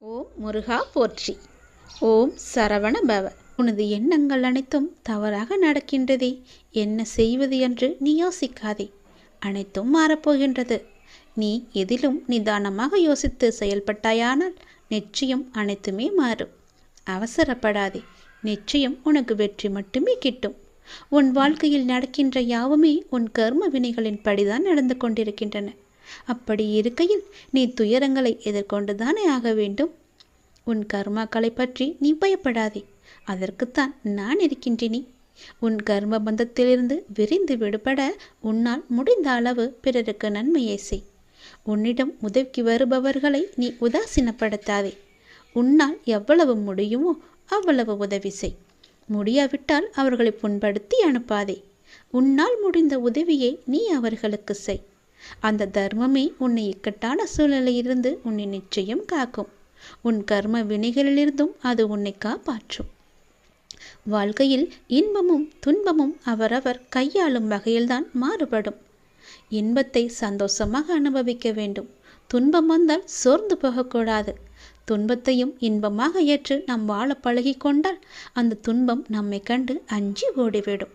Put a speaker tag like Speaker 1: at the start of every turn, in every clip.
Speaker 1: ஓம் முருகா போற்றி. ஓம் சரவண பவ. உனது எண்ணங்கள் அனைத்தும் தவறாக நடக்கின்றதே, என்ன செய்வது என்று நீ யோசிக்காதே. அனைத்தும் மாறப்போகின்றது. நீ எதிலும் நிதானமாக யோசித்து செயல்பட்டாயானால் நிச்சயம் அனைத்துமே மாறும். அவசரப்படாதே, நிச்சயம் உனக்கு வெற்றி மட்டுமே கிட்டும். உன் வாழ்க்கையில் நடக்கின்ற யாவுமே உன் கர்ம வினைகளின் படிதான் நடந்து கொண்டிருக்கின்றன. அப்படி இருக்கையில் நீ துயரங்களை எதிர்கொண்டுதானே ஆக வேண்டும். உன் கர்மாக்களை பற்றி நீ பயப்படாதே, அதற்குத்தான் நான் இருக்கின்றேனே. உன் கர்ம பந்தத்திலிருந்து விரிந்து விடுபட உன்னால் முடிந்த அளவு பிறருக்கு நன்மையை செய். உன்னிடம் உதவிக்கு வருபவர்களை நீ உதாசீனப்படுத்தாதே. உன்னால் எவ்வளவு முடியுமோ அவ்வளவு உதவி செய். முடியாவிட்டால் அவர்களை புண்படுத்தி அனுப்பாதே. உன்னால் முடிந்த உதவியை நீ அவர்களுக்கு செய். அந்த தர்மமே உன்னை இக்கட்டான சூழ்நிலையிலிருந்து உன்னை நிச்சயம் காக்கும். உன் கர்ம வினைகளிலிருந்தும் அது உன்னை காப்பாற்றும். வாழ்க்கையில் இன்பமும் துன்பமும் அவரவர் கையாளும் வகையில்தான் மாறுபடும். இன்பத்தை சந்தோஷமாக அனுபவிக்க வேண்டும். துன்பம் வந்தால் சோர்ந்து போகக்கூடாது. துன்பத்தையும் இன்பமாக ஏற்று நாம் வாழ பழகி கொண்டால் அந்த துன்பம் நம்மை கண்டு அஞ்சி ஓடிவிடும்.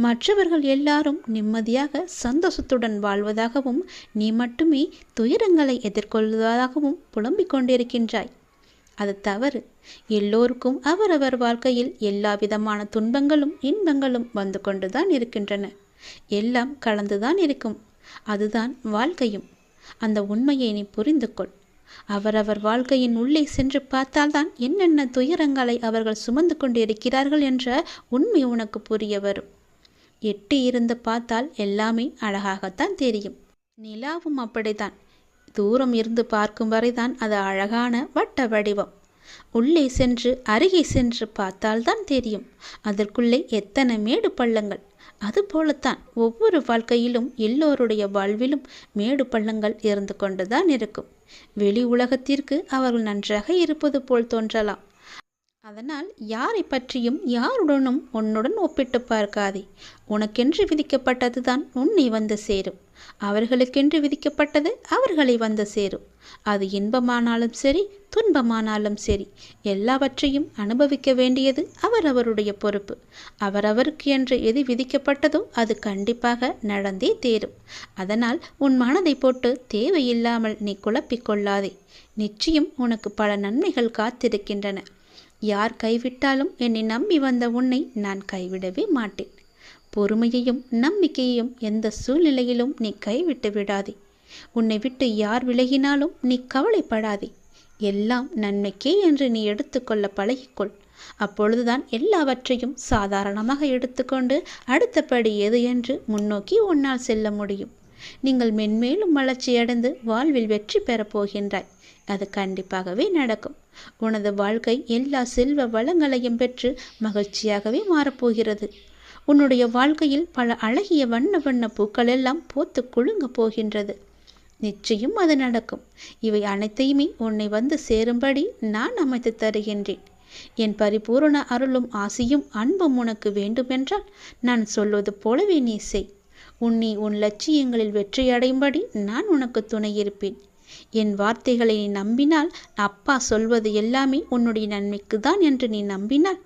Speaker 1: மற்றவர்கள் எல்லாரும் நிம்மதியாக சந்தோஷத்துடன் வாழ்வதாகவும் நீ மட்டுமே துயரங்களை எதிர்கொள்வதாகவும் புலம்பிக் கொண்டிருக்கின்றாய். அது தவறு. எல்லோருக்கும் அவரவர் வாழ்க்கையில் எல்லா விதமான துன்பங்களும் இன்பங்களும் வந்து கொண்டுதான் இருக்கின்றன. எல்லாம் கலந்துதான் இருக்கும். அதுதான் வாழ்க்கையும். அந்த உண்மையை நீ புரிந்து கொள். அவரவர் வாழ்க்கையின் உள்ளே சென்று பார்த்தால்தான் என்னென்ன துயரங்களை அவர்கள் சுமந்து கொண்டு இருக்கிறார்கள் என்ற உண்மை உனக்கு புரிய வரும். எட்டி இருந்து பார்த்தால் எல்லாமே அழகாகத்தான் தெரியும். நிலாவும் அப்படித்தான். தூரம் இருந்து பார்க்கும் வரைதான் அது அழகான வட்ட வடிவம். உள்ளே சென்று அருகே சென்று பார்த்தால்தான் தெரியும் அதற்குள்ளே எத்தனை மேடு பள்ளங்கள். அதுபோலத்தான் ஒவ்வொரு வாழ்க்கையிலும் எல்லோருடைய வாழ்விலும் மேடு பள்ளங்கள் இருந்து கொண்டுதான் இருக்கும். வெளி உலகத்திற்கு அவர்கள் நன்றாக இருப்பது போல் தோன்றலாம். அதனால் யாரை பற்றியும் யாருடனும் உன்னுடன் ஒப்பிட்டு பார்க்காதே. உனக்கென்று விதிக்கப்பட்டதுதான் உன்னை வந்து சேரும். அவர்களுக்கென்று விதிக்கப்பட்டது அவர்களை வந்து சேரும். அது இன்பமானாலும் சரி, துன்பமானாலும் சரி, எல்லாவற்றையும் அனுபவிக்க வேண்டியது அவரவருடைய பொறுப்பு. அவரவருக்கு என்று எது விதிக்கப்பட்டதோ அது கண்டிப்பாக நடந்தே தேரும். அதனால் உன் மனதை போட்டு தேவையில்லாமல் நீ குழப்பிக்கொள்ளாதே. நிச்சயம் உனக்கு பல நன்மைகள் காத்திருக்கின்றன. யார் கைவிட்டாலும் என்னை நம்பி வந்த உன்னை நான் கைவிடவே மாட்டேன். பொறுமையையும் நம்பிக்கையையும் எந்த சூழ்நிலையிலும் நீ கைவிட்டு விடாதே. உன்னை விட்டு யார் விலகினாலும் நீ கவலைப்படாதே. எல்லாம் நன்மைக்கே என்று நீ எடுத்துக்கொள்ள பழகிக்கொள். அப்பொழுதுதான் எல்லாவற்றையும் சாதாரணமாக எடுத்துக்கொண்டு அடுத்தபடி எது என்று முன்னோக்கி உன்னால் செல்ல முடியும். நீங்கள் மென்மேலும் வளர்ச்சியடைந்து வாழ்வில் வெற்றி பெறப் போகின்றாய். அது கண்டிப்பாகவே நடக்கும். உனது வாழ்க்கை எல்லா செல்வ வளங்களையும் பெற்று மகிழ்ச்சியாகவே மாறப்போகிறது. உன்னுடைய வாழ்க்கையில் பல அழகிய வண்ண வண்ண பூக்கள் எல்லாம் பூத்து குலுங்க போகின்றது. நிச்சயம் அது நடக்கும். இவை அனைத்தையுமே உன்னை வந்து சேரும்படி நான் அமைத்து தருகின்றேன். என் பரிபூரண அருளும் ஆசியும் அன்பும் உனக்கு வேண்டுமென்றால் நான் சொல்வது போலவே நீ செய். உன்னை உன் லட்சியங்களில் வெற்றியடையும்படி நான் உனக்கு துணை இருப்பேன். என் வார்த்தைகளை நீ நம்பினால், அப்பா சொல்வது எல்லாமே உன்னுடைய நன்மைக்கு தான் என்று நீ நம்பினால்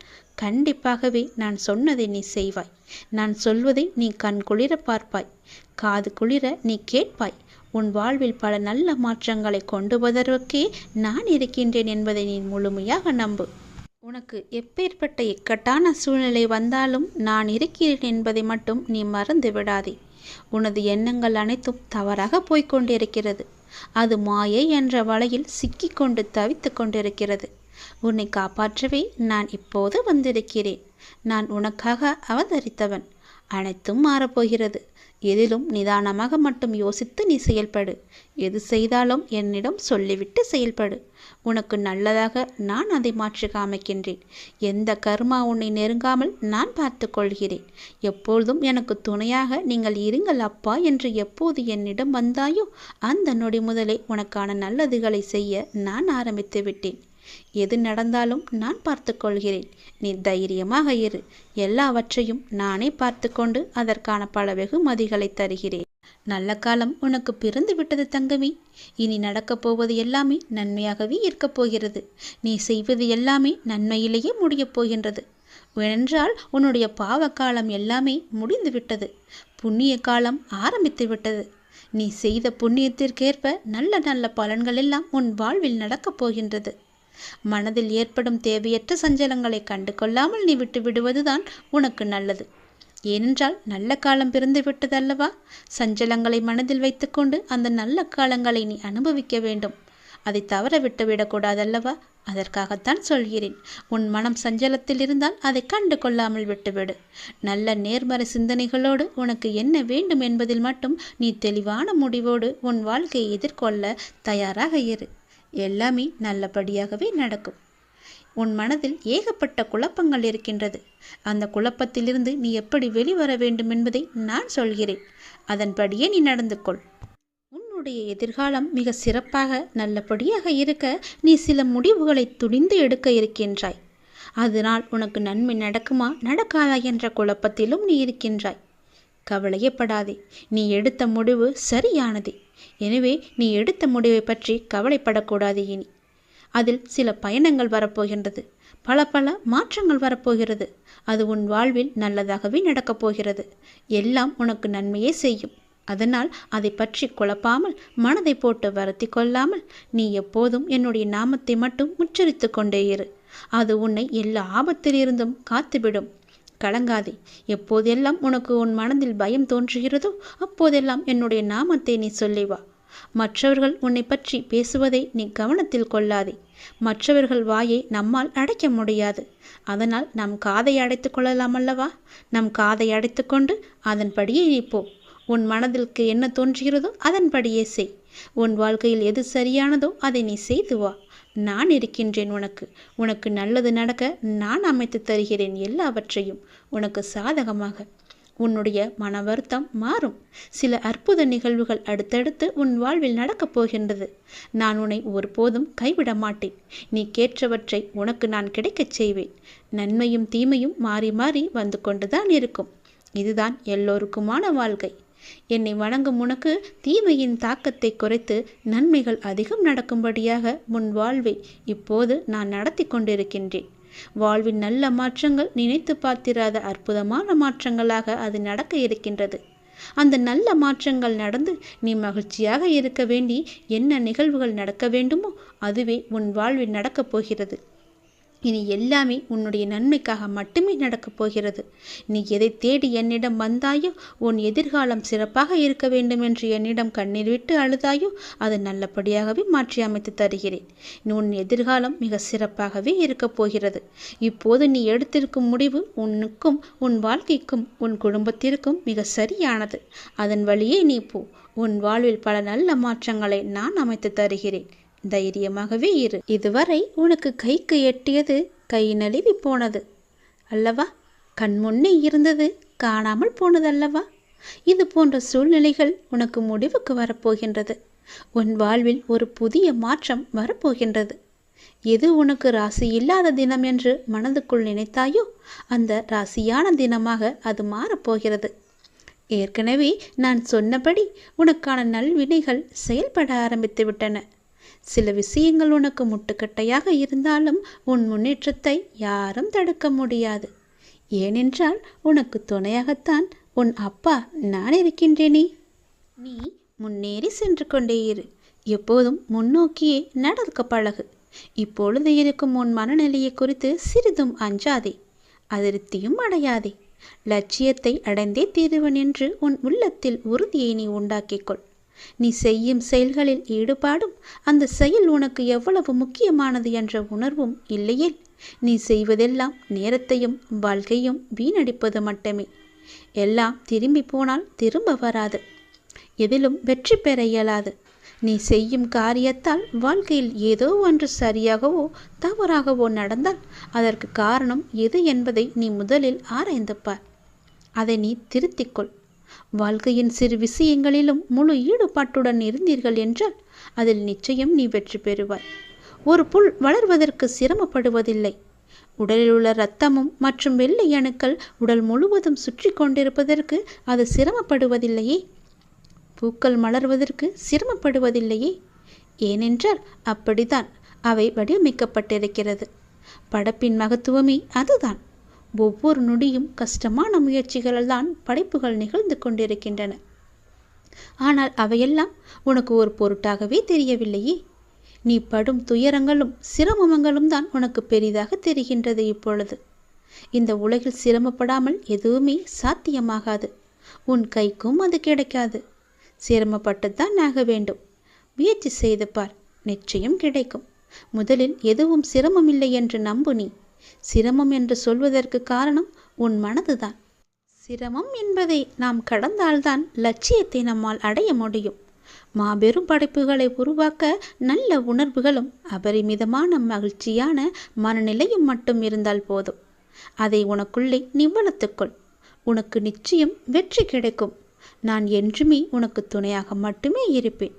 Speaker 1: கண்டிப்பாகவே நான் சொன்னதை நீ செய்வாய். நான் சொல்வதை நீ கண் குளிர பார்ப்பாய், காது குளிர நீ கேட்பாய். உன் வாழ்வில் பல நல்ல மாற்றங்களை கொண்டு வருவதற்கே நான் இருக்கின்றேன் என்பதை நீ முழுமையாக நம்பு. உனக்கு எப்பேற்பட்ட இக்கட்டான சூழ்நிலை வந்தாலும் நான் இருக்கிறேன் என்பதை மட்டும் நீ மறந்து விடாதே. உனது எண்ணங்கள் அனைத்தும் தவறாக போய்கொண்டிருக்கிறது. அது மாயை என்ற வலையில் சிக்கிக்கொண்டு தவித்து கொண்டிருக்கிறது. உன்னை காப்பாற்றவே நான் இப்போது வந்திருக்கிறேன். நான் உனக்காக அவதரித்தவன். அனைத்தும் மாறப்போகிறது. எதிலும் நிதானமாக மட்டும் யோசித்து நீ செயல்படு. எது செய்தாலும் என்னிடம் சொல்லிவிட்டு செயல்படு. உனக்கு நல்லதாக நான் அதை மாற்றி காமிக்கின்றேன். எந்த கர்மா உன்னை நெருங்காமல் நான் பார்த்து கொள்கிறேன். எப்பொழுதும் எனக்கு துணையாக நீங்கள் இருங்கள் அப்பா என்று எப்போது என்னிடம் வந்தாயோ அந்த நொடி முதலே உனக்கான நல்லதுகளை செய்ய நான் ஆரம்பித்து விட்டேன். எது நடந்தாலும் நான் பார்த்து கொள்கிறேன். நீ தைரியமாக இரு. எல்லாவற்றையும் நானே பார்த்து கொண்டு அதற்கான பல வெகுமதிகளை தருகிறேன். நல்ல காலம் உனக்கு பிறந்து விட்டது தங்கமே. இனி நடக்கப் போவது எல்லாமே நன்மையாகவே இருக்கப் போகிறது. நீ செய்வது எல்லாமே நன்மையிலேயே முடியப் போகின்றது. ஏனென்றால் உன்னுடைய பாவ காலம் எல்லாமே முடிந்து விட்டது. புண்ணிய காலம் ஆரம்பித்து விட்டது. நீ செய்த புண்ணியத்திற்கேற்ப நல்ல நல்ல பலன்கள் எல்லாம் உன் வாழ்வில் நடக்கப் போகின்றது. மனதில் ஏற்படும் தேவையற்ற சஞ்சலங்களை கண்டு கொள்ளாமல் நீ விட்டு விடுவதுதான் உனக்கு நல்லது. ஏனென்றால் நல்ல காலம் பிறந்து விட்டதல்லவா? சஞ்சலங்களை மனதில் வைத்துக்கொண்டு அந்த நல்ல காலங்களை நீ அனுபவிக்க வேண்டும். அதை தவற விட்டு விடக்கூடாதல்லவா? அதற்காகத்தான் சொல்கிறேன். உன் மனம் சஞ்சலத்தில் இருந்தால் அதை கண்டு கொள்ளாமல் விட்டுவிடு. நல்ல நேர்மறை சிந்தனைகளோடு உனக்கு என்ன வேண்டும் என்பதில் மட்டும் நீ தெளிவான முடிவோடு உன் வாழ்க்கையை எதிர்கொள்ள தயாராக இரு. எல்லாமே நல்லபடியாகவே நடக்கும். உன் மனதில் ஏகப்பட்ட குழப்பங்கள் இருக்கின்றது. அந்த குழப்பத்திலிருந்து நீ எப்படி வெளிவர வேண்டும் என்பதை நான் சொல்கிறேன். அதன்படியே நீ நடந்து கொள். உன்னுடைய எதிர்காலம் மிக சிறப்பாக நல்லபடியாக இருக்க நீ சில முடிவுகளை துணிந்து எடுக்க இருக்கின்றாய். அதனால் உனக்கு நன்மை நடக்குமா நடக்காதா என்ற குழப்பத்திலும் நீ இருக்கின்றாய். கவலையப்படாதே. நீ எடுத்த முடிவு சரியானதே. எனவே நீ எடுத்த முடிவை பற்றி கவலைப்படக்கூடாது. இனி அதில் சில பயணங்கள் வரப்போகின்றது. பல பல மாற்றங்கள் வரப்போகிறது. அது உன் வாழ்வில் நல்லதாகவே நடக்கப் போகிறது. எல்லாம் உனக்கு நன்மையே செய்யும். அதனால் அதை பற்றி குழப்பாமல் மனதை போட்டு வருத்தி கொள்ளாமல் நீ எப்போதும் என்னுடைய நாமத்தை மட்டும் உச்சரித்து கொண்டே இரு. அது உன்னை எல்லா ஆபத்திலிருந்தும் காத்துவிடும். கலங்காதே. எப்போதெல்லாம் உனக்கு உன் மனதில் பயம் தோன்றுகிறதோ அப்போதெல்லாம் என்னுடைய நாமத்தை நீ சொல்லி வா. மற்றவர்கள் உன்னை பற்றி பேசுவதை நீ கவனத்தில் கொள்ளாதே. மற்றவர்கள் வாயை நம்மால் அடைக்க முடியாது. அதனால் நம் காதை அடைத்து கொள்ளலாம் அல்லவா? நம் காதை அடைத்து கொண்டு அதன்படியே நீ போ. உன் மனதிற்கு என்ன தோன்றுகிறதோ அதன்படியே செய். உன் வாழ்க்கையில் எது சரியானதோ அதை நீ செய்து வா. நான் இருக்கின்றேன் உனக்கு. உனக்கு நல்லது நடக்க நான் அமைத்து தருகிறேன் எல்லாவற்றையும் உனக்கு சாதகமாக. உன்னுடைய மன வருத்தம் மாறும். சில அற்புத நிகழ்வுகள் அடுத்தடுத்து உன் வாழ்வில் நடக்கப் போகின்றது. நான் உன்னை ஒருபோதும் கைவிட மாட்டேன். நீ கேட்டவற்றை உனக்கு நான் கிடைக்கச் செய்வேன். நன்மையும் தீமையும் மாறி மாறி வந்து கொண்டுதான் இருக்கும். இதுதான் எல்லோருக்குமான வாழ்க்கை. என்னை வணங்கும் உனக்கு தீமையின் தாக்கத்தை குறைத்து நன்மைகள் அதிகம் நடக்கும்படியாக முன் வாழ்வை இப்போது நான் நடத்தி கொண்டிருக்கின்றேன். வாழ்வின் நல்ல மாற்றங்கள் நினைத்து பார்த்திராத அற்புதமான மாற்றங்களாக அது நடக்க இருக்கின்றது. அந்த நல்ல மாற்றங்கள் நடந்து நீ மகிழ்ச்சியாக இருக்க வேண்டி என்ன நிகழ்வுகள் நடக்க வேண்டுமோ அதுவே உன் வாழ்வில் நடக்கப் போகிறது. இனி எல்லாமே உன்னுடைய நன்மைக்காக மட்டுமே நடக்கப் போகிறது. நீ எதை தேடி என்னிடம் வந்தாயோ, உன் எதிர்காலம் சிறப்பாக இருக்க வேண்டும் என்று என்னிடம் கண்ணீர் விட்டு அழுதாயோ, அது நல்லபடியாகவே மாற்றி அமைத்து தருகிறேன். உன் எதிர்காலம் மிக சிறப்பாகவே இருக்கப் போகிறது. இப்போது நீ எடுத்திருக்கும் முடிவு உனக்கும் உன் வாழ்க்கைக்கும் உன் குடும்பத்திற்கும் மிக சரியானது. அதன் வழியே நீ போ. உன் வாழ்வில் பல நல்ல மாற்றங்களை நான் அமைத்து தருகிறேன். தைரியமாகவே இரு. இதுவரை உனக்கு கைக்கு எட்டியது கை நழுவி போனது அல்லவா? கண் முன்னே இருந்தது காணாமல் போனதல்லவா? இது போன்ற சூழ்நிலைகள் உனக்கு முடிவுக்கு வரப்போகின்றது. உன் வாழ்வில் ஒரு புதிய மாற்றம் வரப்போகின்றது. எது உனக்கு ராசி இல்லாத தினம் என்று மனதுக்குள் நினைத்தாயோ அந்த ராசியான தினமாக அது மாறப்போகிறது. ஏற்கனவே நான் சொன்னபடி உனக்கான நல்வினைகள் செயல்பட ஆரம்பித்து விட்டன. சில விஷயங்கள் உனக்கு முட்டுக்கட்டையாக இருந்தாலும் உன் முன்னேற்றத்தை யாரும் தடுக்க முடியாது. ஏனென்றால் உனக்கு துணையாகத்தான் உன் அப்பா நான் இருக்கின்றேனே. நீ முன்னேறி சென்று கொண்டே இரு. எப்போதும் முன்னோக்கியே நடக்க பழகு. இப்பொழுது இருக்கும் உன் மனநிலையை குறித்து சிறிதும் அஞ்சாதே, அதிருப்தியும் அடையாதே. லட்சியத்தை அடைந்தே தீருவன் என்று உன் உள்ளத்தில் உறுதியை நீ உண்டாக்கிக்கொள். நீ செய்யும் செயல்களில் ஈடுபாடும் அந்த செயல் உனக்கு எவ்வளவு முக்கியமானது என்ற உணர்வும் இல்லையேல் நீ செய்வதெல்லாம் நேரத்தையும் வாழ்க்கையும் வீணடிப்பது மட்டுமே. எல்லாம் திரும்பி போனால் திரும்ப வராது. எதிலும் வெற்றி பெற இயலாது. நீ செய்யும் காரியத்தால் வாழ்க்கையில் ஏதோ ஒன்று சரியாகவோ தவறாகவோ நடந்தால் அதற்கு காரணம் எது என்பதை நீ முதலில் ஆராய்ந்து பார். அதை நீ திருத்திக்கொள். வாழ்க்கையின் சிறு விஷயங்களிலும் முழு ஈடுபாட்டுடன் இருந்தீர்கள் என்றால் அதில் நிச்சயம் நீ வெற்றி பெறுவாய். ஒரு புல் வளர்வதற்கு சிரமப்படுவதில்லை. உடலில் உள்ள இரத்தமும் மற்றும் வெள்ளை அணுக்கள் உடல் முழுவதும் சுற்றி கொண்டிருப்பதற்கு அது சிரமப்படுவதில்லையே. பூக்கள் மலர்வதற்கு சிரமப்படுவதில்லையே. ஏனென்றால் அப்படித்தான் அவை வடிவமைக்கப்பட்டிருக்கிறது. படைப்பின் மகத்துவமே அதுதான். ஒவ்வொரு நொடியும் கஷ்டமான முயற்சிகளால் தான் படைப்புகள் நிகழ்ந்து கொண்டிருக்கின்றன. ஆனால் அவையெல்லாம் உனக்கு ஒரு பொருட்டாகவே தெரியவில்லையே. நீ படும் துயரங்களும் சிரமங்களும் தான் உனக்கு பெரிதாக தெரிகின்றது. இப்பொழுது இந்த உலகில் சிரமப்படாமல் எதுவுமே சாத்தியமாகாது. உன் கைக்கும் அது கிடைக்காது. சிரமப்பட்டுத்தான் ஆக வேண்டும். முயற்சி செய்து பார், நிச்சயம் கிடைக்கும். முதலில் எதுவும் சிரமமில்லை என்று நம்பு. நீ சிரமம் என்று சொல்வதற்கு காரணம் உன் மனதுதான். சிரமம் என்பதை நாம் கடந்தால்தான் லட்சியத்தை நம்மால் அடைய முடியும். மாபெரும் படைப்புகளை உருவாக்க நல்ல உணர்வுகளும் அபரிமிதமான மகிழ்ச்சியான மனநிலையும் மட்டும் இருந்தால் போதும். அதை உனக்குள்ளே நீ வளர்த்துக்கொள். உனக்கு நிச்சயம் வெற்றி கிடைக்கும். நான் என்றுமே உனக்கு துணையாக மட்டுமே இருப்பேன்.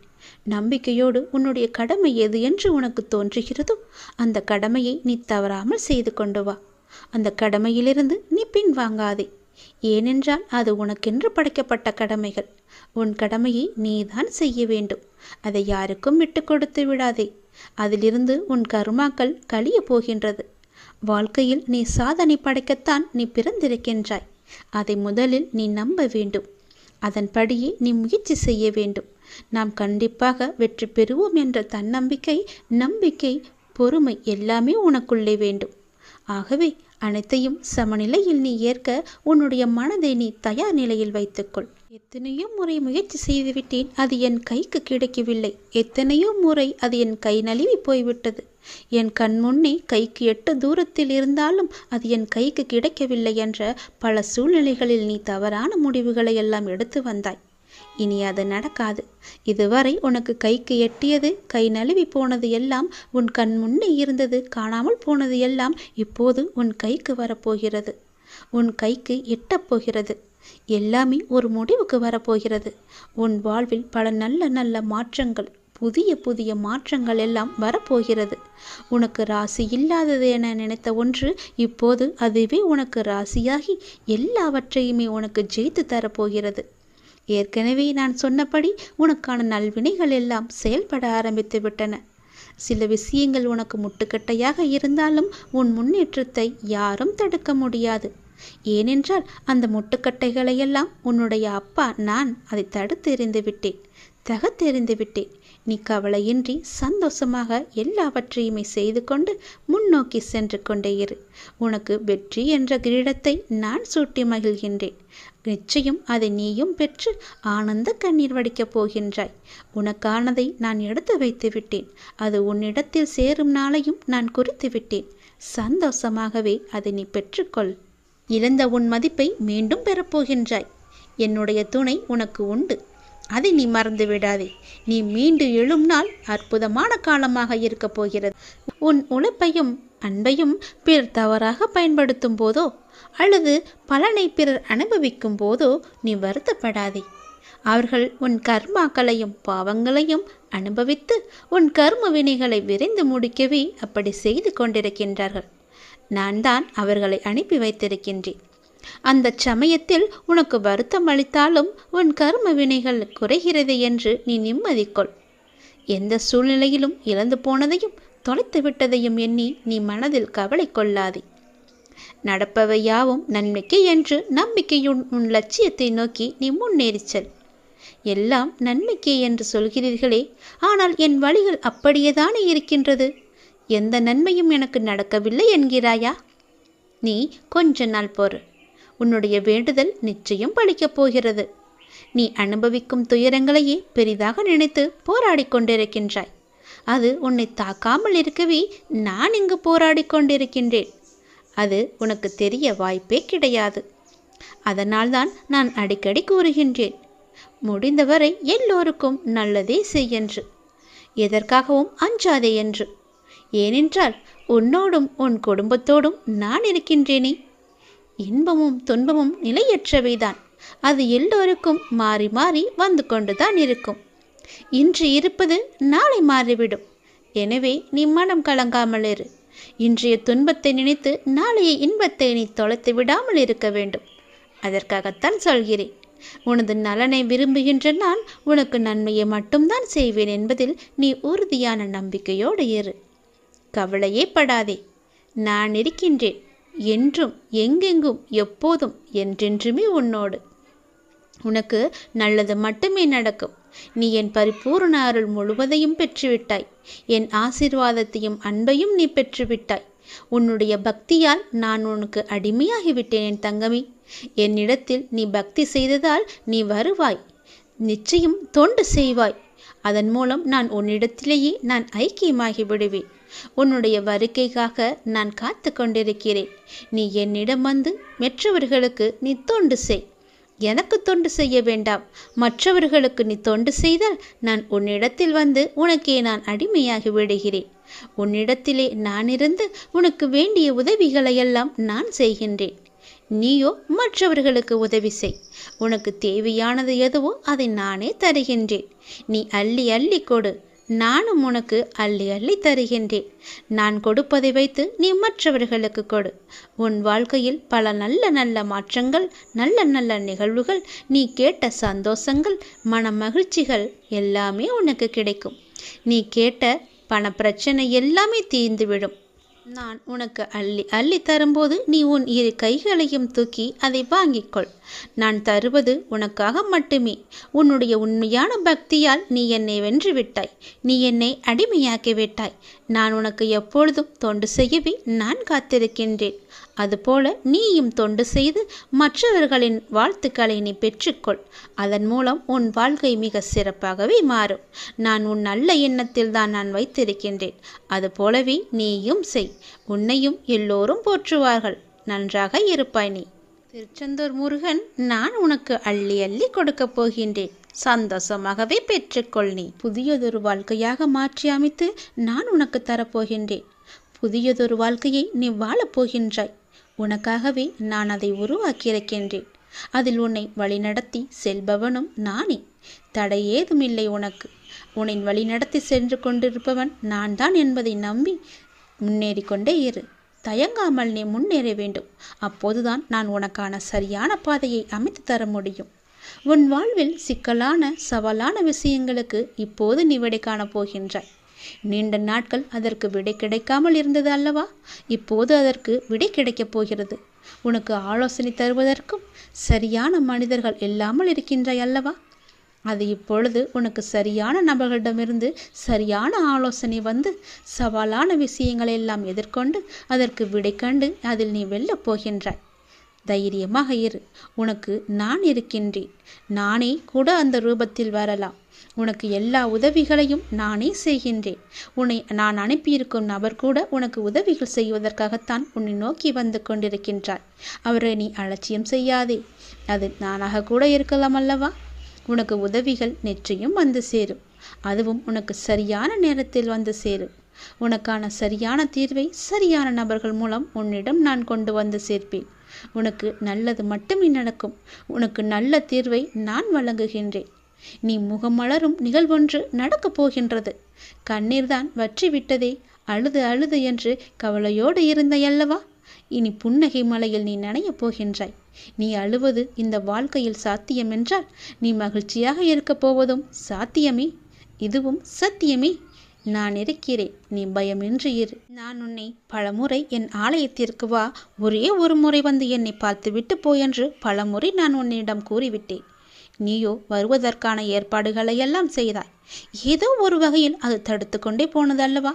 Speaker 1: நம்பிக்கையோடு உன்னுடைய கடமை எது என்று உனக்கு தோன்றுகிறதோ அந்த கடமையை நீ தவறாமல் செய்து கொண்டு வா. அந்த கடமையிலிருந்து நீ பின்வாங்காதே. ஏனென்றால் அது உனக்கென்று படைக்கப்பட்ட கடமைகள். உன் கடமையை நீதான் செய்ய வேண்டும். அதை யாருக்கும் விட்டு கொடுத்து விடாதே. அதிலிருந்து உன் கர்மாக்கள் கழிய போகின்றது. வாழ்க்கையில் நீ சாதனை படைக்கத்தான் நீ பிறந்திருக்கின்றாய். அதை முதலில் நீ நம்ப வேண்டும். அதன்படியே நீ முயற்சி செய்ய வேண்டும். நாம் கண்டிப்பாக வெற்றி பெறுவோம் என்ற தன்னம்பிக்கை, நம்பிக்கை, பொறுமை எல்லாமே உனக்குள்ளே வேண்டும். ஆகவே அனைத்தையும் சமநிலையில் நீ ஏற்க உன்னுடைய மனதை நீ தயார் நிலையில் வைத்துக்கொள். எத்தனையோ முறை முயற்சி செய்துவிட்டேன், அது என் கைக்கு கிடைக்கவில்லை. எத்தனையோ முறை அது என் கை நழுவி போய்விட்டது. என் கண் முன்னே கைக்கு எட்ட தூரத்தில் இருந்தாலும் அது என் கைக்கு கிடைக்கவில்லை என்ற பல சூழ்நிலைகளில் நீ தவறான முடிவுகளை எல்லாம் எடுத்து வந்தாய். இனி அது நடக்காது. இதுவரை உனக்கு கைக்கு எட்டியது, கை நழுவி போனது எல்லாம், உன் கண் முன்னே இருந்தது, காணாமல் போனது எல்லாம் இப்போது உன் கைக்கு வரப்போகிறது. உன் கைக்கு எட்டப்போகிறது. எல்லாமே ஒரு முடிவுக்கு வரப்போகிறது. உன் வாழ்வில் பல நல்ல நல்ல மாற்றங்கள், புதிய புதிய மாற்றங்கள் எல்லாம் வரப்போகிறது. உனக்கு ராசி இல்லாதது என நினைத்த ஒன்று இப்போது அதுவே உனக்கு ராசியாகி எல்லாவற்றையுமே உனக்கு ஜெயித்து தரப்போகிறது. ஏற்கனவே நான் சொன்னபடி உனக்கான நல்வினைகள் எல்லாம் செயல்பட ஆரம்பித்து விட்டன. சில விஷயங்கள் உனக்கு முட்டுக்கட்டையாக இருந்தாலும் உன் முன்னேற்றத்தை யாரும் தடுக்க முடியாது. ஏனென்றால் அந்த முட்டுக்கட்டைகளையெல்லாம் உன்னுடைய அப்பா நான் அதை தடுத்தெறிந்து விட்டேன், தகத்தெறிந்து விட்டேன். நீ கவலையின்றி சந்தோஷமாக எல்லாவற்றையுமே செய்து கொண்டு முன்னோக்கி சென்று கொண்டே இரு. உனக்கு வெற்றி என்ற கிரீடத்தை நான் சூட்டி மகிழ்கின்றேன். நிச்சயம் அதை நீயும் பெற்று ஆனந்த கண்ணீர் வடிக்கப் போகின்றாய். உனக்கானதை நான் எடுத்து வைத்து விட்டேன். அது உன்னிடத்தில் சேரும் நாளையும் நான் குறித்து விட்டேன். சந்தோஷமாகவே அதை நீ பெற்றுக்கொள். இழந்த உன் மதிப்பை மீண்டும் பெறப்போகின்றாய். என்னுடைய துணை உனக்கு உண்டு. அதை நீ மறந்து விடாதே. நீ மீண்டு எழும் நாள் அற்புதமான காலமாக இருக்கப் போகிறது. உன் உழைப்பையும் அன்பையும் பிறர் தவறாக பயன்படுத்தும் போதோ அல்லது பலனை பிறர் அனுபவிக்கும் போதோ நீ வருத்தப்படாதே. அவர்கள் உன் கர்மாக்களையும் பாவங்களையும் அனுபவித்து உன் கர்ம வினைகளை விரைந்து முடிக்கவே அப்படி செய்து கொண்டிருக்கின்றார்கள். நான் தான் அவர்களை அனுப்பி வைத்திருக்கின்றேன். அந்த சமயத்தில் உனக்கு வருத்தம் அளித்தாலும் உன் கர்ம வினைகள் குறைகிறது என்று நீ நிம்மதிக்கொள். எந்த சூழ்நிலையிலும் இழந்து போனதையும் தொலைத்து விட்டதையும் எண்ணி நீ மனதில் கவலை கொள்ளாதே. நடப்பவை யாவும் நன்மைக்கு என்று நம்பிக்கையுன் உன் லட்சியத்தை நோக்கி நீ முன்னேறிச் செல். எல்லாம் நன்மைக்கே என்று சொல்கிறீர்களே, ஆனால் என் வழிகள் அப்படியேதானே இருக்கின்றது. எந்த நன்மையும் எனக்கு நடக்கவில்லை என்கிறாயா? நீ கொஞ்ச நாள் பொறு. உன்னுடைய வேண்டுதல் நிச்சயம் பலிக்கப் போகிறது. நீ அனுபவிக்கும் துயரங்களையே பெரிதாக நினைத்து போராடி கொண்டிருக்கின்றாய். அது உன்னை தாக்காமல் இருக்கவே நான் இங்கு போராடி கொண்டிருக்கின்றேன். அது உனக்கு தெரிய வாய்ப்பே கிடையாது. அதனால்தான் நான் அடிக்கடி கூறுகின்றேன், முடிந்தவரை எல்லோருக்கும் நல்லதே செய்யென்று, எதற்காகவும் அஞ்சாதே என்று. ஏனென்றால் உன்னோடும் உன் குடும்பத்தோடும் நான் இருக்கின்றேனே. இன்பமும் துன்பமும் நிலையற்றவைதான். அது எல்லோருக்கும் மாறி மாறி வந்து கொண்டுதான் இருக்கும். இன்று இருப்பது நாளை மாறிவிடும். எனவே நீ மனம் கலங்காமல் இரு. இன்றைய துன்பத்தை நினைத்து நாளைய இன்பத்தை நீ தொலைத்து விடாமல் இருக்க வேண்டும். அதற்காகத்தான் சொல்கிறேன். உனது நலனை விரும்புகின்ற நான் உனக்கு நன்மையை மட்டும்தான் செய்வேன் என்பதில் நீ உறுதியான நம்பிக்கையோடு இரு. கவலையே படாதே, நான் இருக்கின்றேன். என்றும் எங்கெங்கும் எப்போதும் என்றென்றுமே உன்னோடு. உனக்கு நல்லது மட்டுமே நடக்கும். நீ என் பரிபூர்ண அருள் முழுவதையும் பெற்றுவிட்டாய். என் ஆசீர்வாதத்தையும் அன்பையும் நீ பெற்றுவிட்டாய். உன்னுடைய பக்தியால் நான் உனக்கு அடிமையாகிவிட்டேன் என் தங்கமே. என்னிடத்தில் நீ பக்தி செய்ததால் நீ வருவாய், நிச்சயம் தொண்டு செய்வாய். அதன் மூலம் நான் உன்னிடத்திலேயே நான் ஐக்கியமாகி விடுவேன். உன்னுடைய வருகைக்காக நான் காத்து கொண்டிருக்கிறேன். நீ என்னிடம் வந்து மற்றவர்களுக்கு நீ தொண்டு செய். எனக்கு தொண்டு செய்ய வேண்டாம். மற்றவர்களுக்கு நீ தொண்டு செய்தால் நான் உன்னிடத்தில் வந்து உனக்கே நான் அடிமையாகி விடுகிறேன். உன்னிடத்திலே நான் இருந்து உனக்கு வேண்டிய உதவிகளையெல்லாம் நான் செய்கின்றேன். நீயோ மற்றவர்களுக்கு உதவி செய். உனக்கு தேவையானது எதுவோ அதை நானே தருகின்றேன். நீ அள்ளி அள்ளி கொடு, நானும் உனக்கு அள்ளி அள்ளி தருகின்றேன். நான் கொடுப்பதை வைத்து நீ மற்றவர்களுக்கு கொடு. உன் வாழ்க்கையில் பல நல்ல நல்ல மாற்றங்கள், நல்ல நல்ல நிகழ்வுகள், நீ கேட்ட சந்தோஷங்கள், மன மகிழ்ச்சிகள் எல்லாமே உனக்கு கிடைக்கும். நீ கேட்ட பண பிரச்சனை எல்லாமே தீர்ந்துவிடும். நான் உனக்கு அள்ளி அள்ளி தரும்போது நீ உன் இரு கைகளையும் தூக்கி அதை வாங்கிக்கொள். நான் தருவது உனக்காக மட்டுமே. உன்னுடைய உண்மையான பக்தியால் நீ என்னை வென்று விட்டாய். நீ என்னை அடிமையாக்கி விட்டாய். நான் உனக்கு எப்பொழுதும் தொண்டு செய்யவே நான் காத்திருக்கின்றேன். அதுபோல நீயும் தொண்டு செய்து மற்றவர்களின் வாழ்த்துக்களை நீ பெற்றுக்கொள். அதன் மூலம் உன் வாழ்க்கை மிக சிறப்பாகவே மாறும். நான் உன் நல்ல எண்ணத்தில் தான் நான் வைத்திருக்கின்றேன். அதுபோலவே நீயும் செய். உன்னையும் எல்லோரும் போற்றுவார்கள். நன்றாக இருப்பாய் நீ. திருச்செந்தூர் முருகன் நான் உனக்கு அள்ளி அள்ளி கொடுக்கப் போகின்றேன். சந்தோஷமாகவே பெற்றுக்கொள். நீ புதியதொரு வாழ்க்கையாக மாற்றி அமைத்து நான் உனக்கு தரப்போகின்றேன். புதியதொரு வாழ்க்கையை நீ வாழப்போகின்றாய். உனக்காகவே நான் அதை உருவாக்கியிருக்கின்றேன். அதில் உன்னை வழிநடத்தி செல்பவனும் நானே. தடை ஏதுமில்லை உனக்கு. உன்னை வழிநடத்தி சென்று கொண்டிருப்பவன் நான் தான் என்பதை நம்பி முன்னேறி கொண்டே இரு. தயங்காமல் நீ முன்னேற வேண்டும். அப்போதுதான் நான் உனக்கான சரியான பாதையை அமைத்து தர முடியும். உன் வாழ்வில் சிக்கலான சவாலான விஷயங்களுக்கு இப்போது நீ விடை காணப் போகின்றாய். நீண்ட நாட்கள் அதற்கு விடை கிடைக்காமல் இருந்தது அல்லவா? இப்போது அதற்கு விடை கிடைக்கப் போகிறது. உனக்கு ஆலோசனை தருவதற்கும் சரியான மனிதர்கள் இல்லாமல் இருக்கின்றாய் அல்லவா? அது இப்பொழுது உனக்கு சரியான நபர்களிடமிருந்து சரியான ஆலோசனை வந்து சவாலான விஷயங்களை எல்லாம் எதிர்கொண்டு அதற்கு விடை கண்டு அதில் நீ வெல்லப் போகின்றாய். தைரியமாக இரு. உனக்கு நான் இருக்கின்றேன். நானே கூட அந்த ரூபத்தில் வரலாம். உனக்கு எல்லா உதவிகளையும் நானே செய்கின்றேன். உன்னை நான் அனுப்பியிருக்கும் நபர் கூட உனக்கு உதவிகள் செய்வதற்காகத்தான் உன்னை நோக்கி வந்து கொண்டிருக்கின்றார். அவரை நீ அலட்சியம் செய்யாதே. அது நானாக கூட இருக்கலாம் அல்லவா? உனக்கு உதவிகள் நிச்சயம் வந்து சேரும். அதுவும் உனக்கு சரியான நேரத்தில் வந்து சேரும். உனக்கான சரியான தீர்வை சரியான நபர்கள் மூலம் உன்னிடம் நான் கொண்டு வந்து சேர்ப்பேன். உனக்கு நல்லது மட்டுமே நடக்கும். உனக்கு நல்ல தீர்வை நான் வழங்குகின்றேன். நீ முகமலரும் நிகழ்வொன்று நடக்கப் போகின்றது. கண்ணீர்தான் வற்றி விட்டதே, அழுது அழுது என்று கவலையோடு இருந்தையல்லவா? இனி புன்னகை மலையில் நீ நனையப் போகின்றாய். நீ அழுவது இந்த வாழ்க்கையில் சாத்தியம் என்றால் நீ மகிழ்ச்சியாக இருக்கப் போவதும் சாத்தியமே. இதுவும் சத்தியமே. நான் இருக்கிறேன். நீ பயமின்றி இரு. நான் உன்னை பலமுறை என் ஆலயத்திற்கு வா, ஒரே ஒரு முறை வந்து என்னை பார்த்துவிட்டு போயென்று பலமுறை நான் உன்னிடம் கூறிவிட்டேன். நீயோ வருவதற்கான ஏற்பாடுகளையெல்லாம் செய்தாய். ஏதோ ஒரு வகையில் அது தடுத்து கொண்டே போனதல்லவா?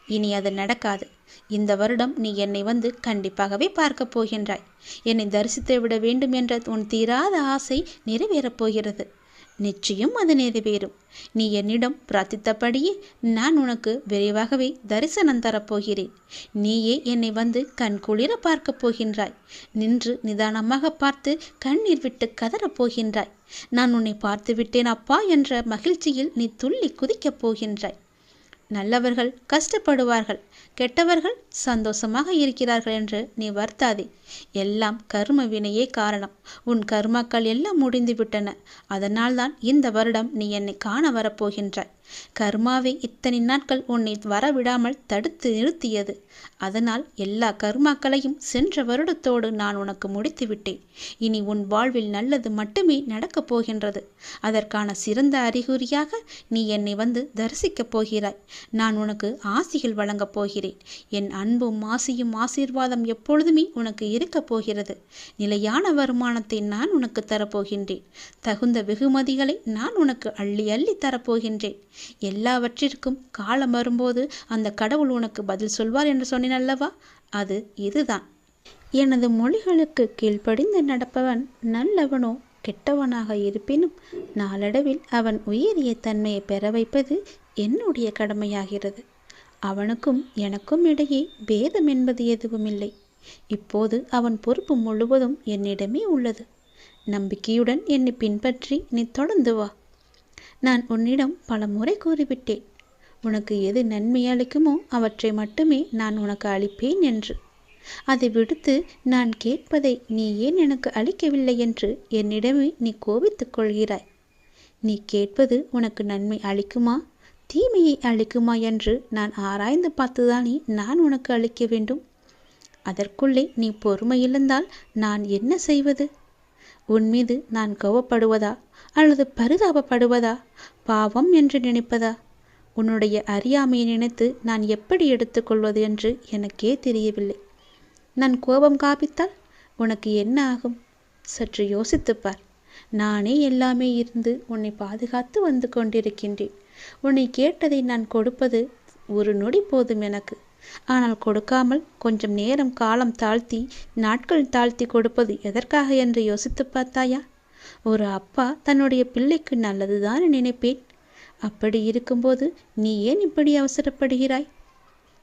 Speaker 1: இனி அது நடக்காது. இந்த வருடம் நீ என்னை வந்து கண்டிப்பாகவே பார்க்கப் போகின்றாய். என்னை தரிசித்து விட வேண்டும் என்ற உன் தீராத ஆசை நிறைவேறப் போகிறது. நிச்சயம் அது நிறைவேறும். நீ என்னிடம் பிரார்த்தித்தபடியே நான் உனக்கு விரைவாகவே தரிசனம் தரப்போகிறேன். நீயே என்னை வந்து கண்குளிர பார்க்கப் போகின்றாய். நின்று நிதானமாக பார்த்து கண்ணீர் விட்டு கதறப் போகின்றாய். நான் உன்னை பார்த்து விட்டேன் அப்பா என்ற மகிழ்ச்சியில் நீ துள்ளி குதிக்கப் போகின்றாய். நல்லவர்கள் கஷ்டப்படுவார்கள், கெட்டவர்கள் சந்தோஷமாக இருக்கிறார்கள் என்று நீ வருத்தாதே. எல்லாம் கர்ம வினையே காரணம். உன் கர்மாக்கள் எல்லாம் முடிந்து விட்டன. அதனால்தான் இந்த வருடம் நீ என்னை காண வரப்போகின்றாய். கர்மாவை இத்தனை நாட்கள் உன்னை வரவிடாமல் தடுத்து நிறுத்தியது. அதனால் எல்லா கர்மாக்களையும் சென்ற வருடத்தோடு நான் உனக்கு முடித்து விட்டேன். இனி உன் வாழ்வில் நல்லது மட்டுமே நடக்கப் போகின்றது. அதற்கான சிறந்த அறிகுறியாக நீ என்னை வந்து தரிசிக்கப் போகிறாய். நான் உனக்கு ஆசிகள் வழங்கப் போகிறேன். என் அன்பும் ஆசியும் ஆசீர்வாதம் எப்பொழுதுமே உனக்கு இருக்கப் போகிறது. நிலையான வருமானத்தை நான் உனக்கு தரப்போகின்றேன். தகுந்த வெகுமதிகளை நான் உனக்கு அள்ளி அள்ளி தரப்போகின்றேன். எல்லாவற்றிற்கும் காலம் வரும்போது அந்த கடவுள் உனக்கு பதில் சொல்வார் என்று சொன்னேன் அல்லவா? அது இதுதான். எனது மொழிகளுக்கு கீழ்ப்படிந்து நடப்பவன் நல்லவனோ கெட்டவனாக இருப்பினும் நாளடைவில் அவன் உயரிய தன்மையை பெற வைப்பது என்னுடைய கடமையாகிறது. அவனுக்கும் எனக்கும் இடையே பேதம் என்பது எதுவுமில்லை. இப்போது அவன் பொறுப்பு முழுவதும் என்னிடமே உள்ளது. நம்பிக்கையுடன் என்னை பின்பற்றி நீ தொடர்ந்து வா. நான் உன்னிடம் பல முறை கூறிவிட்டேன், உனக்கு எது நன்மை அளிக்குமோ அவற்றை மட்டுமே நான் உனக்கு அளிப்பேன் என்று. அதை விடுத்து நான் கேட்பதை நீ ஏன் எனக்கு அளிக்கவில்லை என்று என்னிடமே நீ கோபித்துக் கொள்கிறாய். நீ கேட்பது உனக்கு நன்மை அளிக்குமா தீமையை அளிக்குமா என்று நான் ஆராய்ந்து பார்த்துதானே நான் உனக்கு அளிக்க வேண்டும். அதற்குள்ளே நீ பொறுமையிழந்தால் நான் என்ன செய்வது? உன் மீது நான் கோபப்படுவதா அல்லது பரிதாபப்படுவதா, பாவம் என்று நினைப்பதா? உன்னுடைய அறியாமையை நினைத்து நான் எப்படி எடுத்துக்கொள்வது என்று எனக்கே தெரியவில்லை. நான் கோபம் காப்பித்தால் உனக்கு என்ன ஆகும்? சற்று யோசித்துப்பார். நானே எல்லாமே இருந்து உன்னை பாதுகாத்து வந்து கொண்டிருக்கின்றேன். உன்னை கேட்டதை நான் கொடுப்பது ஒரு நொடி போதும் எனக்கு. ஆனால் கொடுக்காமல் கொஞ்சம் நேரம் காலம் தாழ்த்தி நாட்கள் தாழ்த்தி கொடுப்பது எதற்காக என்று யோசித்து பார்த்தாயா? ஒரு அப்பா தன்னுடைய பிள்ளைக்கு நல்லதுதான் நினைப்பேன். அப்படி இருக்கும்போது நீ ஏன் இப்படி அவசரப்படுகிறாய்?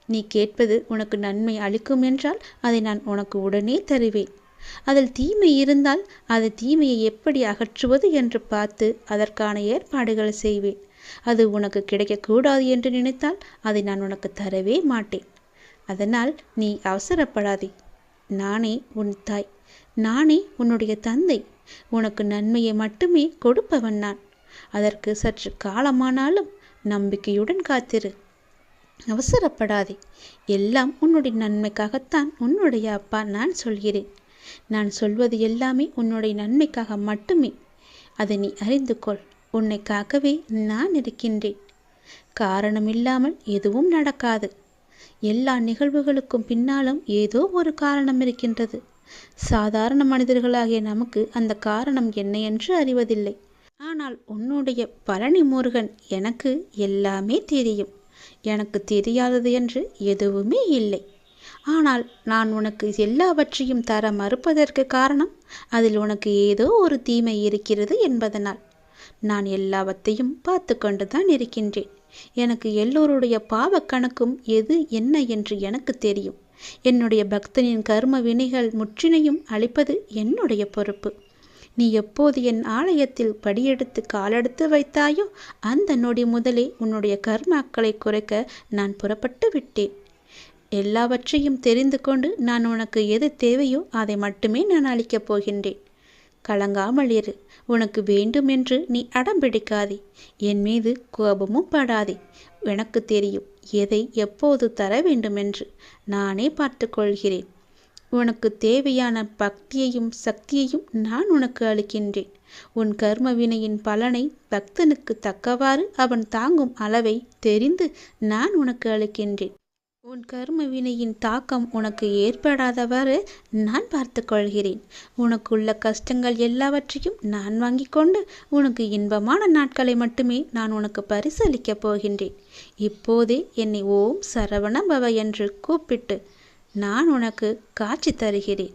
Speaker 1: நீ கேட்பது உனக்கு நன்மை அளிக்கும் என்றால் அதை நான் உனக்கு உடனே தருவேன். அதில் தீமை இருந்தால் அது தீமையை எப்படி அகற்றுவது என்று பார்த்து அதற்கான ஏற்பாடுகள் செய்வேன். அது உனக்கு கிடைக்கக்கூடாது என்று நினைத்தால் அதை நான் உனக்கு தரவே மாட்டேன். அதனால் நீ அவசரப்படாதே. நானே உன் தாய், நானே உன்னுடைய தந்தை. உனக்கு நன்மையை மட்டுமே கொடுப்பவன் நான். அதற்கு சற்று காலமானாலும் நம்பிக்கையுடன் காத்திரு. அவசரப்படாதே. எல்லாம் உன்னுடைய நன்மைக்காகத்தான் உன்னுடைய அப்பா நான் சொல்கிறேன். நான் சொல்வது எல்லாமே உன்னுடைய நன்மைக்காக மட்டுமே. அதை நீ அறிந்து கொள். உன்னை காக்கவே நான் இருக்கின்றேன். காரணமில்லாமல் எதுவும் நடக்காது. எல்லா நிகழ்வுகளுக்கும் பின்னாலும் ஏதோ ஒரு காரணம் இருக்கின்றது. சாதாரண மனிதர்களாகிய நமக்கு அந்த காரணம் என்ன என்று அறிவதில்லை. ஆனால் உன்னுடைய பழனி முருகன் எனக்கு எல்லாமே தெரியும். எனக்கு தெரியாதது என்று எதுவுமே இல்லை. ஆனால் நான் உனக்கு எல்லாவற்றையும் தர மறுப்பதற்கு காரணம் அதில் உனக்கு ஏதோ ஒரு தீமை இருக்கிறது என்பதனால். நான் எல்லாவற்றையும் பார்த்து கொண்டுதான் இருக்கின்றேன். எனக்கு எல்லோருடைய பாவ கணக்கும் எது என்ன என்று எனக்கு தெரியும். என்னுடைய பக்தனின் கர்ம வினைகள் முற்றினையும் அளிப்பது என்னுடைய பொறுப்பு. நீ எப்போது என் ஆலயத்தில் படியெடுத்து காலெடுத்து வைத்தாயோ அந்த நொடி முதலே உன்னுடைய கர்மாக்களை குறைக்க நான் புறப்பட்டு விட்டேன். எல்லாவற்றையும் தெரிந்து கொண்டு நான் உனக்கு எது தேவையோ அதை மட்டுமே நான் அளிக்கப் போகின்றேன். கலங்காமல் இரு. உனக்கு வேண்டும் என்று நீ அடம் பிடிக்காதே. என் மீது கோபமும் படாதே. எனக்கு தெரியும் எதை எப்போது தர வேண்டும் என்று. நானே பார்த்து கொள்கிறேன். உனக்கு தேவையான பக்தியையும் சக்தியையும் நான் உனக்கு அளிக்கின்றேன். உன் கர்ம வினையின் பலனை பக்தனுக்கு தக்கவாறு அவன் தாங்கும் அளவை தெரிந்து நான் உனக்கு அளிக்கின்றேன். உன் கர்ம வினையின் தாக்கம் உனக்கு ஏற்படாதவாறு நான் பார்த்து கொள்கிறேன். உனக்குள்ள கஷ்டங்கள் எல்லாவற்றையும் நான் வாங்கி கொண்டு உனக்கு இன்பமான நாட்களை மட்டுமே நான் உனக்கு பரிசளிக்கப் போகின்றேன். இப்போதே என்னை ஓம் சரவண பவ என்று கூப்பிட்டு நான் உனக்கு காட்சி தருகிறேன்.